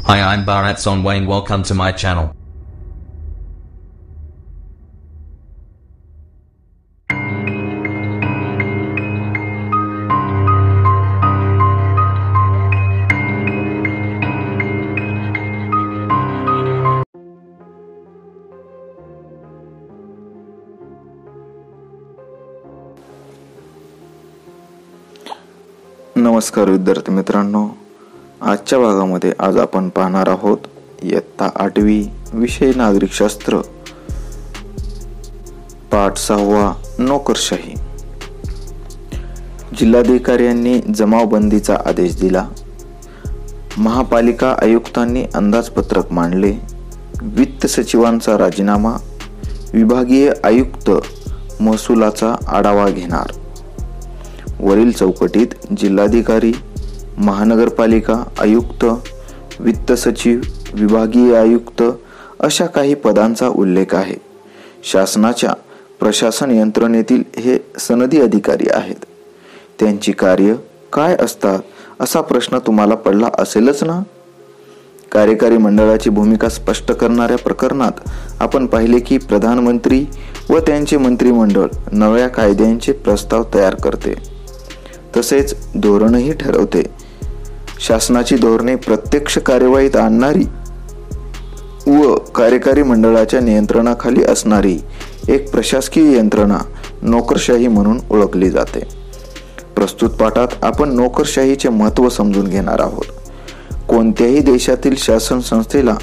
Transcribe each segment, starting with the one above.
Hi, I'm Bharat Sonwayne. Welcome to my channel. नमस्कार विद्यार्थी मित्रांनो, आजच्या भागामध्ये आज आपण पाहणार आहोत इयत्ता 8वी विषय नागरिकशास्त्र पाठ 6 नोकरशाही. जिल्हाधिकाऱ्यांनी जमावबंदीचा आदेश दिला. महापालिका आयुक्तांनी अंदाजपत्रक मांडले. वित्त सचिवांचा राजीनामा. विभागीय आयुक्त महसुलाचा आढावा घेणार. वरील चौकटीत जिल्हाधिकारी, महानगरपालिका आयुक्त, वित्त सचिव, विभागीय आयुक्त अशा काही पदांचा उल्लेख आहे. शासनाच्या प्रशासन यंत्रणेतील हे सनदी अधिकारी आहेत. त्यांची कार्य काय असतात असा प्रश्न तुम्हाला पडला असेलच ना. कार्यकारी मंडळाची भूमिका स्पष्ट करणाऱ्या प्रकरणात आपण पाहिले की प्रधानमंत्री व त्यांचे मंत्रिमंडळ नव्या कायद्यांचे प्रस्ताव तयार करते, तसेच धोरणही ठरवते. शासनाची धोरणे प्रत्यक्ष कार्यवाहीत आणणारी व कार्यकारी मंडळाच्या नियंत्रणाखाली असणारी एक प्रशासकीय यंत्रणा नोकरशाही म्हणून ओळखली जाते. प्रस्तुत पाठात आपण नोकरशाहीचे महत्त्व समजून घेणार आहोत. कोणत्याही देशातील शासन संस्थेला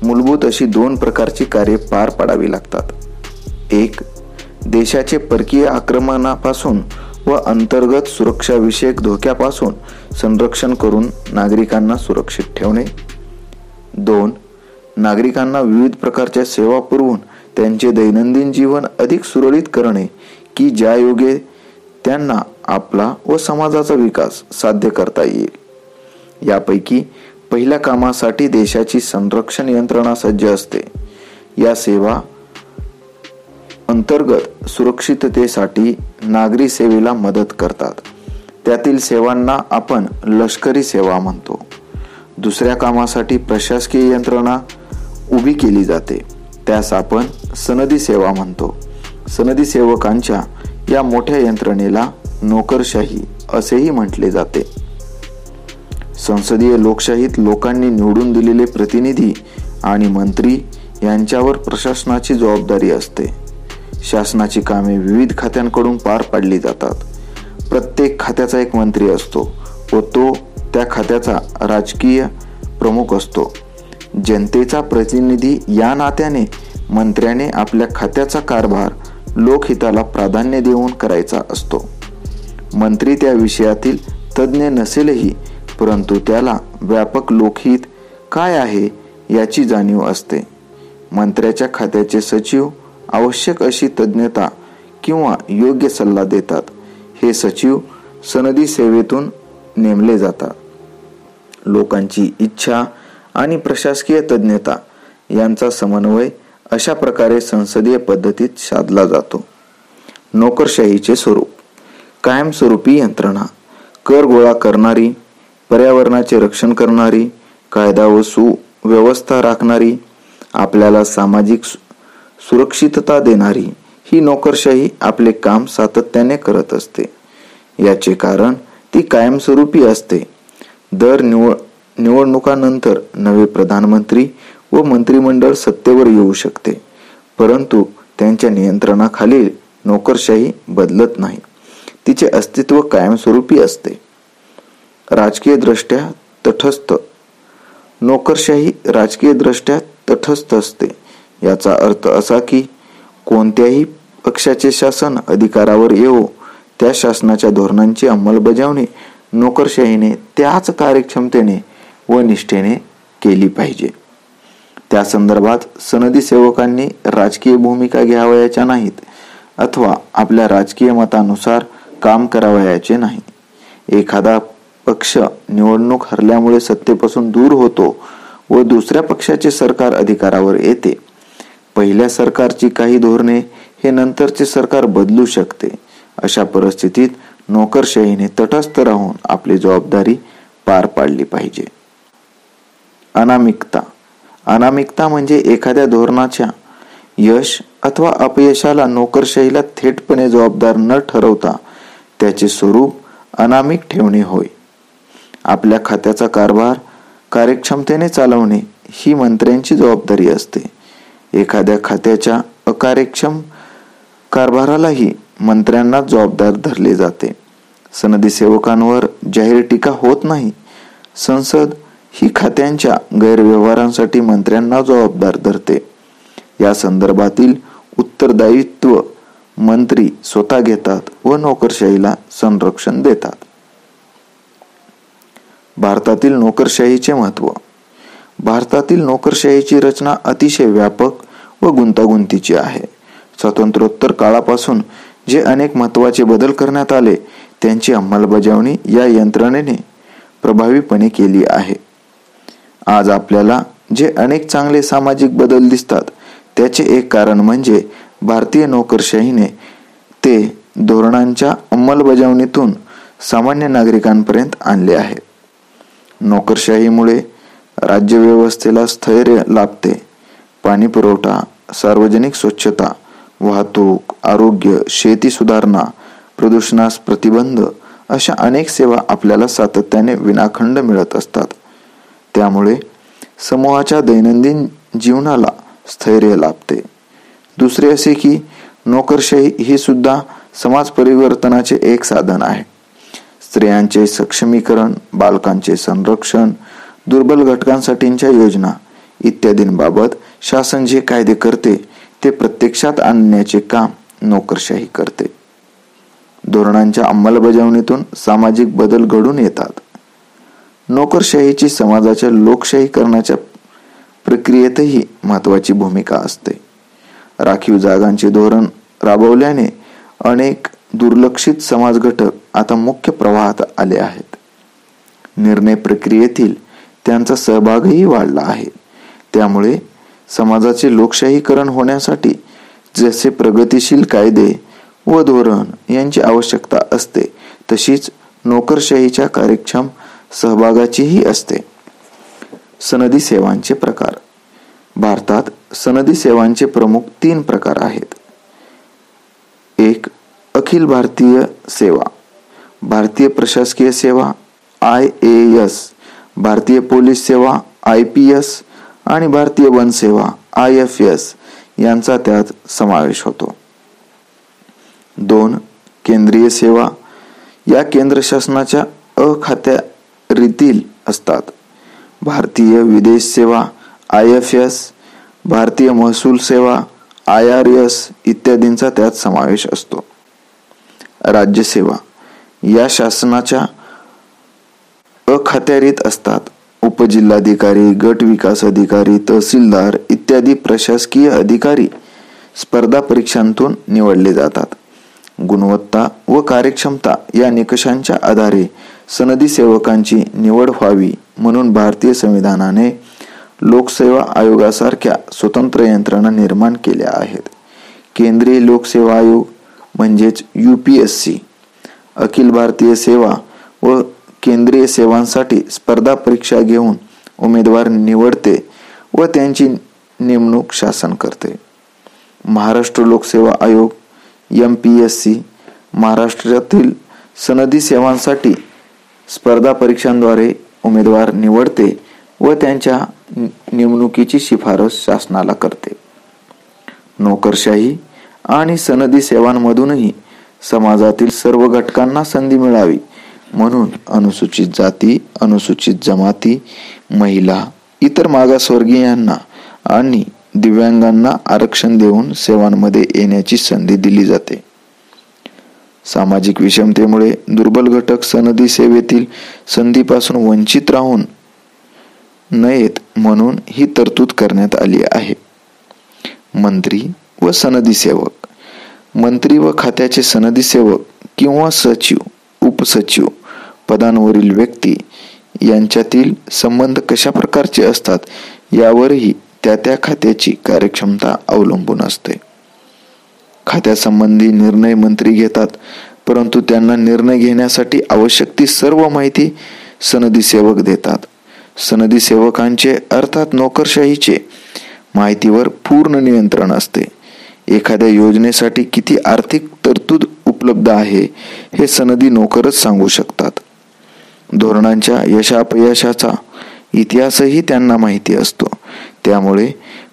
मूलभूत अशी 2 प्रकारची कार्ये पार पाडावी लागतात. 1. देशाचे परकीय आक्रमणापासून व अंतर्गत सुरक्षाविषयक धोक्यापासून संरक्षण करून नागरिकांना सुरक्षित ठेवणे. 2. नागरिकांना विविध प्रकारच्या सेवा पुरवून त्यांचे दैनंदिन जीवन अधिक सुरळीत करणे की ज्यायोगे त्यांना आपला व समाजाचा विकास साध्य करता येईल. यापैकी पहिल्या कामासाठी देशाची संरक्षण यंत्रणा सज्ज असते. या सेवा अंतर्गत सुरक्षिततेसाठी नागरी सेवेला मदत करतात. त्यातील सेवांना आपण लष्करी सेवा म्हणतो. दुसऱ्या कामासाठी प्रशासकीय यंत्रणा उभी केली जाते. त्यास आपण सनदी सेवा म्हणतो. सनदी सेवकांच्या या मोठ्या यंत्रणेला नोकरशाही असेही म्हटले जाते. संसदीय लोकशाहीत लोकांनी निवडून दिलेले प्रतिनिधी आणि मंत्री यांच्यावर प्रशासनाची जबाबदारी असते. शासनाची कामे विविध खात्यांकडून पार पाडली जातात. प्रत्येक खात्याचा एक मंत्री असतो व तो त्या खात्याचा राजकीय प्रमुख असतो. जनतेचा प्रतिनिधी या नात्याने मंत्र्याने आपल्या खात्याचा कारभार लोकहिताला प्राधान्य देऊन करायचा असतो. मंत्री त्या विषयातील तज्ज्ञ नसेलही, परंतु त्याला व्यापक लोकहित काय आहे याची जाणीव असते. मंत्र्याच्या खात्याचे सचिव आवश्यक अशी तज्ञता किंवा योग्य सल्ला देतात. हे सचिव सनदी सेवेतून नेमले जातात. लोकांची इच्छा आणि प्रशासकीय तज्ञता यांचा समन्वय अशा प्रकारे संसदीय पद्धतीत साधला जातो. नोकरशाहीचे स्वरूप. कायमस्वरूपी यंत्रणा. कर गोळा करणारी, पर्यावरणाचे रक्षण करणारी, कायदा व सुव्यवस्था राखणारी, आपल्याला सामाजिक सुरक्षितता देणारी ही नोकरशाही आपले काम सातत्याने करत असते. याचे कारण ती कायमस्वरूपी असते. दर निवडणुकानंतर नवे प्रधानमंत्री व मंत्रिमंडळ सत्तेवर येऊ शकते, परंतु त्यांच्या नियंत्रणाखालील नोकरशाही बदलत नाही. तिचे अस्तित्व कायमस्वरूपी असते. राजकीय दृष्ट्या तटस्थ. नोकरशाही राजकीय दृष्ट्या तटस्थ असते. याचा अर्थ असा की कोणत्याही पक्षाचे शासन अधिकारावर येवो, त्या शासनाच्या धोरणांची अंमलबजावणी नोकरशाहीने त्याच कार्यक्षमतेने व निष्ठेने केली पाहिजे. त्या संदर्भात सनदी सेवकांनी राजकीय भूमिका घ्यावयाच्या नाहीत अथवा आपल्या राजकीय मतानुसार काम करावयाचे नाही. एखादा पक्ष निवडणूक हरल्यामुळे सत्तेपासून दूर होतो व दुसऱ्या पक्षाचे सरकार अधिकारावर येते. पहिल्या सरकारची काही धोरणे हे नंतरचे सरकार बदलू शकते. अशा परिस्थितीत नोकरशाहीने तटस्थ राहून आपली जबाबदारी पार पाडली पाहिजे. अनामिकता. अनामिकता म्हणजे एखाद्या धोरणाच्या यश अथवा अपयशाला नोकरशाहीला थेटपणे जबाबदार न ठरवता त्याचे स्वरूप अनामिक ठेवणे होय. आपल्या खात्याचा कारभार कार्यक्षमतेने चालवणे ही मंत्र्यांची जबाबदारी असते. एखाद्या खात्याच्या अकार्यक्षम कारभारालाही मंत्र्यांना जबाबदार धरले जाते. सनदी सेवकांवर जाहीर टीका होत नाही. संसद ही खात्यांच्या गैरव्यवहारांसाठी मंत्र्यांना जबाबदार धरते. या संदर्भातील उत्तरदायित्व मंत्री स्वतः घेतात व नोकरशाहीला संरक्षण देतात. भारतातील नोकरशाहीचे महत्त्व. भारतातील नोकरशाहीची रचना अतिशय व्यापक व गुंतागुंतीची आहे. स्वातंत्र्योत्तर काळापासून जे अनेक महत्त्वाचे बदल करण्यात आले त्यांची अंमलबजावणी या यंत्रणेने प्रभावीपणे केली आहे. आज आपल्याला जे अनेक चांगले सामाजिक बदल दिसतात त्याचे एक कारण म्हणजे भारतीय नोकरशाहीने ते धोरणांच्या अंमलबजावणीतून सामान्य नागरिकांपर्यंत आणले आहे. नोकरशाहीमुळे राज्यव्यवस्थेला स्थैर्य लाभते. पाणी पुरवठा, सार्वजनिक स्वच्छता, वाहतूक, आरोग्य, शेती सुधारणा, प्रदूषणास प्रतिबंध अशा अनेक सेवा आपल्याला सातत्याने विनाखंड मिळत असतात. त्यामुळे समूहाच्या दैनंदिन जीवनाला स्थैर्य लाभते. दुसरे असे की नोकरशाही ही सुद्धा समाज परिवर्तनाचे एक साधन आहे. स्त्रियांचे सक्षमीकरण, बालकांचे संरक्षण, दुर्बल घटकांसाठीच्या योजना इत्यादींबाबत शासन जे कायदे करते ते प्रत्यक्षात आणण्याचे काम नोकरशाही करते. धोरणांच्या अंमलबजावणीतून सामाजिक बदल घडून येतात. नोकरशाहीची समाजाच्या लोकशाहीकरणाच्या प्रक्रियेतही महत्त्वाची भूमिका असते. राखीव जागांचे धोरण राबवल्याने अनेक दुर्लक्षित समाज घटक आता मुख्य प्रवाहात आले आहेत. निर्णय प्रक्रियेतील त्यांचा सहभागही वाढला आहे. त्यामुळे समाजाचे लोकशाहीकरण होण्यासाठी जसे प्रगतिशील कायदे व धोरण यांची आवश्यकता असते तशीच नोकरशाहीच्या कार्यक्षम सहभागाचीही असते. सनदी सेवांचे प्रकार. भारतात सनदी सेवांचे प्रमुख 3 प्रकार आहेत. 1. अखिल भारतीय सेवा, भारतीय प्रशासकीय सेवा IAS, भारतीय पोलीस सेवा IPS आणि भारतीय वन सेवा IFS यांचा त्यात समावेश होतो. 2. केंद्रीय सेवा, या केंद्र शासनाच्या अखात्यारीतील असतात. भारतीय विदेश सेवा IFS, भारतीय महसूल सेवा IRS इत्यादींचा त्यात समावेश असतो. राज्यसेवा, या शासनाच्या अखत्यारीत असतात. उपजिल्हाधिकारी, गट विकास अधिकारी, तहसीलदार इत्यादी प्रशासकीय अधिकारी स्पर्धा परीक्षांतून निवडले जातात. गुणवत्ता व कार्यक्षमता या निकषांच्या आधारे सनदी सेवकांची निवड व्हावी म्हणून भारतीय संविधानाने लोकसेवा आयोगासारख्या स्वतंत्र यंत्रणा निर्माण केल्या आहेत. केंद्रीय लोकसेवा आयोग म्हणजेच UPSC अखिल भारतीय सेवा व केंद्रीय सेवांसाठी स्पर्धा परीक्षा घेऊन उमेदवार निवडते व त्यांची नेमणूक शासन करते. महाराष्ट्र लोकसेवा आयोग MPSC महाराष्ट्रातील सनदी सेवांसाठी स्पर्धा परीक्षांद्वारे उमेदवार निवडते व त्यांच्या नेमणुकीची शिफारस शासनाला करते. नोकरशाही आणि सनदी सेवांमधूनही समाजातील सर्व घटकांना संधी मिळावी म्हणून अनुसूचित जाती, अनुसूचित जमाती, महिला, इतर मागासवर्गीयांना आणि दिव्यांगांना आरक्षण देऊन सेवांमध्ये येण्याची संधी दिली जाते. सामाजिक विषमतेमुळे दुर्बल घटक सनदी सेवेतील संधीपासून वंचित राहून नयेत म्हणून ही तरतूद करण्यात आली आहे. मंत्री व सनदी सेवक. मंत्री व खात्याचे सनदी सेवक किंवा सचिव, उपसचिव पदांवरील व्यक्ती यांच्यातील संबंध कशा प्रकारचे असतात यावरही त्या खात्याची कार्यक्षमता अवलंबून असते. खात्यासंबंधी निर्णय मंत्री घेतात, परंतु त्यांना निर्णय घेण्यासाठी आवश्यक ती सर्व माहिती सनदी सेवक देतात. सनदी सेवकांचे अर्थात नोकरशाहीचे माहितीवर पूर्ण नियंत्रण असते. एखाद्या योजनेसाठी किती आर्थिक तरतूद उपलब्ध आहे हे सनदी नोकरच सांगू शकतात. धोरणांच्या यशापयशाचा इतिहासही त्यांना माहिती असतो. त्यामुळे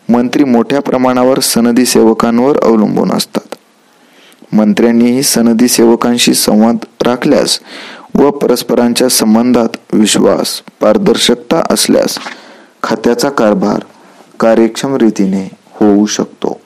मंत्री मोठ्या प्रमाणावर सनदी सेवकांवर अवलंबून असतात. मंत्र्यांनीही सनदी सेवकांशी संवाद राखल्यास व परस्परांच्या संबंधात विश्वास, पारदर्शकता असल्यास खात्याचा कारभार कार्यक्षम रीतीने होऊ शकतो.